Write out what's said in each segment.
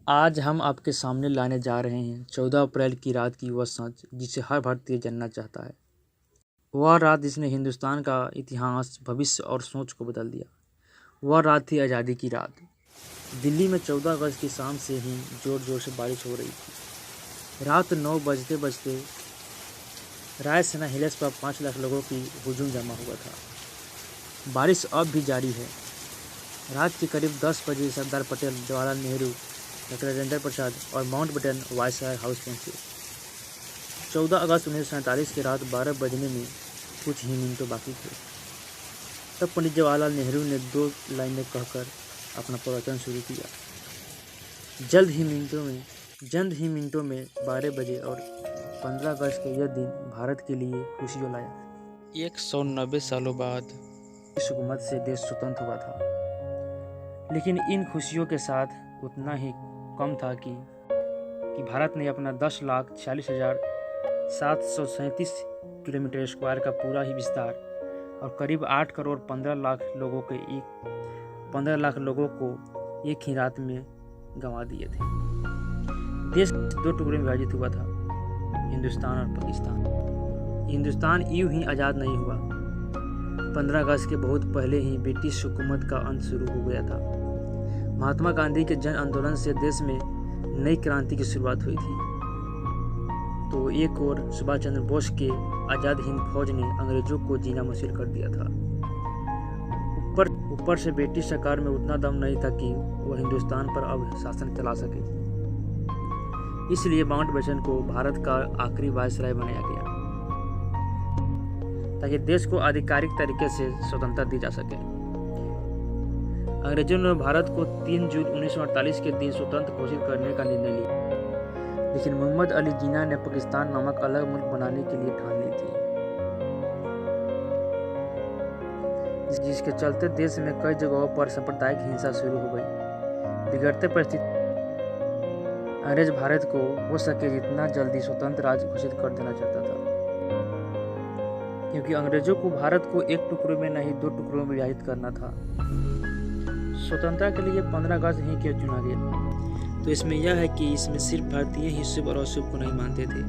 आज हम आपके सामने लाने जा रहे हैं 14 अप्रैल की रात की वह सांच जिसे हर भारतीय जानना चाहता है। वह रात जिसने हिंदुस्तान का इतिहास, भविष्य और सोच को बदल दिया। वह रात थी आज़ादी की रात। दिल्ली में 14 अगस्त की शाम से ही जोर जोर से बारिश हो रही थी। रात 9 बजते बजते राय सेना हिल्स पर 5 लाख लोगों की हुजूम जमा हुआ था। बारिश अब भी जारी है। रात के करीब 10 बजे सरदार पटेल, जवाहरलाल नेहरू, डॉक्टर राजेंद्र प्रसाद और माउंटबेटन वायसराय हाउस पहुंचे। 14 अगस्त 1947 की रात 12 बजने में कुछ ही मिनटों बाकी थे। तब पंडित जवाहरलाल नेहरू ने 2 लाइनें कहकर अपना प्रवचन शुरू किया। जल्द ही मिनटों में 12 बजे और 15 अगस्त का यह दिन भारत के लिए खुशियों लाया। 190 सालों बाद ब्रिटिश हुकूमत से देश स्वतंत्र हुआ था, लेकिन इन खुशियों के साथ उतना ही कम था कि भारत ने अपना 10,46,737 किलोमीटर स्क्वायर का पूरा ही विस्तार और करीब 8 करोड़ 15 लाख लोगों को एक ही रात में गंवा दिए थे। देश 2 टुकड़े में विभाजित हुआ था, हिंदुस्तान और पाकिस्तान। हिंदुस्तान यूं ही आज़ाद नहीं हुआ। 15 अगस्त के बहुत पहले ही ब्रिटिश हुकूमत का अंत शुरू हो गया था। महात्मा गांधी के जन आंदोलन से देश में नई क्रांति की शुरुआत हुई थी। तो एक और सुभाष चंद्र बोस के आज़ाद हिंद फौज ने अंग्रेजों को जीना मुश्किल कर दिया था। ऊपर से ब्रिटिश सरकार में उतना दम नहीं था कि वह हिंदुस्तान पर अब शासन चला सके। इसलिए माउंटबेटन को भारत का आखिरी वायसराय बनाया गया ताकि देश को आधिकारिक तरीके से स्वतंत्रता दी जा सके। अंग्रेजों ने भारत को 3 जून 1948 के दिन स्वतंत्र घोषित करने का निर्णय लिया, लेकिन मोहम्मद अली जिन्ना ने पाकिस्तान नामक अलग मुल्क बनाने के लिए ठान ली थी, जिसके चलते देश में कई जगहों पर सांप्रदायिक हिंसा शुरू हो गई। बिगड़ते परिस्थिति अंग्रेज भारत को हो सके जितना जल्दी स्वतंत्र राज्य घोषित कर देना चाहता था, क्योंकि अंग्रेजों को भारत को एक टुकड़े में नहीं 2 टुकड़ों में विभाजित करना था। स्वतंत्रता के लिए 15 अगस्त ही क्यों चुना गया? तो इसमें यह है कि इसमें सिर्फ भारतीय ही शुभ और अशुभ को नहीं मानते थे,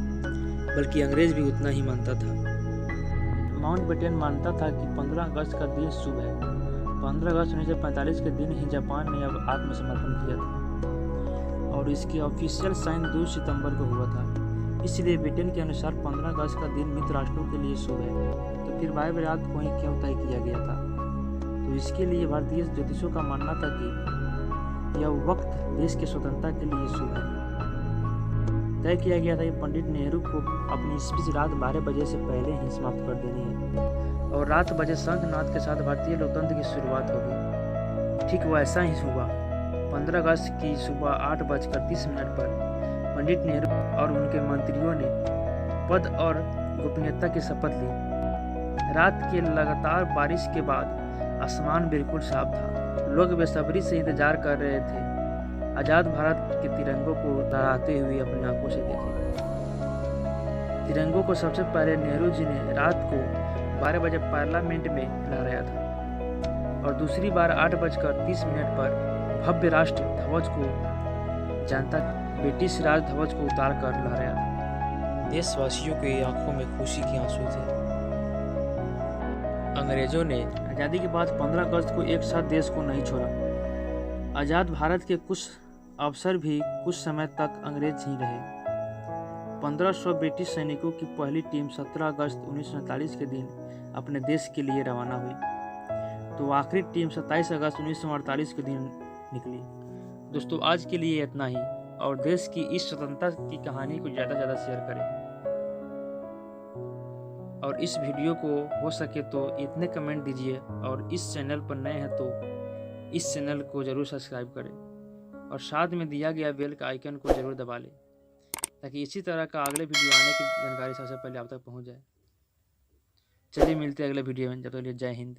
बल्कि अंग्रेज भी उतना ही मानता था। माउंटबेटन मानता था कि 15 अगस्त का दिन शुभ है। 15 अगस्त 1945 के दिन ही जापान ने अब आत्मसमर्पण किया था और इसकी ऑफिशियल साइन 2 सितंबर को हुआ था। इसलिए ब्रिटेन के अनुसार 15 अगस्त का दिन मित्र राष्ट्रों के लिए शुभ है। तो फिर 12 रात को ही क्यों तय किया गया था? तो इसके लिए भारतीय ज्योतिषों का मानना था कि यह वक्त देश की स्वतंत्रता के लिए शुभ है। तय किया गया था कि पंडित नेहरू को अपनी स्पीच रात 12 बजे से पहले ही समाप्त कर देनी है और रात बजे शंखनाद के साथ भारतीय लोकतंत्र की शुरुआत होगी। ठीक वैसा ही हुआ। 15 अगस्त की सुबह 8:30 पर पंडित नेहरू और उनके मंत्रियों ने पद और गोपनीयता की शपथ ली। रात के लगातार बारिश के बाद आसमान बिल्कुल साफ था। लोग बेसब्री से इंतजार कर रहे थे आज़ाद भारत के तिरंगों को लहराते हुए अपनी आंखों से देखें। तिरंगों को सबसे पहले नेहरू जी ने रात को 12 बजे पार्लियामेंट में लहराया था और दूसरी बार 8:30 पर भव्य राष्ट्र ध्वज को जनता ब्रिटिश राज ध्वज को उतार कर लहराया था। देशवासियों की आंखों में खुशी के आंसू थे। अंग्रेजों ने आज़ादी के बाद 15 अगस्त को एक साथ देश को नहीं छोड़ा। आज़ाद भारत के कुछ अफसर भी कुछ समय तक अंग्रेज ही रहे। 1500 ब्रिटिश सैनिकों की पहली टीम 17 अगस्त 1947 के दिन अपने देश के लिए रवाना हुई, तो आखिरी टीम 27 अगस्त 1948 के दिन निकली। दोस्तों, आज के लिए इतना ही और देश की इस स्वतंत्रता की कहानी को ज़्यादा से ज़्यादा शेयर करें और इस वीडियो को हो सके तो इतने कमेंट दीजिए और इस चैनल पर नए हैं तो इस चैनल को ज़रूर सब्सक्राइब करें और साथ में दिया गया बेल का आइकन को ज़रूर दबा लें ताकि इसी तरह का अगले वीडियो आने की जानकारी सबसे पहले आप तक पहुंच जाए। चलिए मिलते हैं अगले वीडियो में, जब तक के लिए जय हिंद।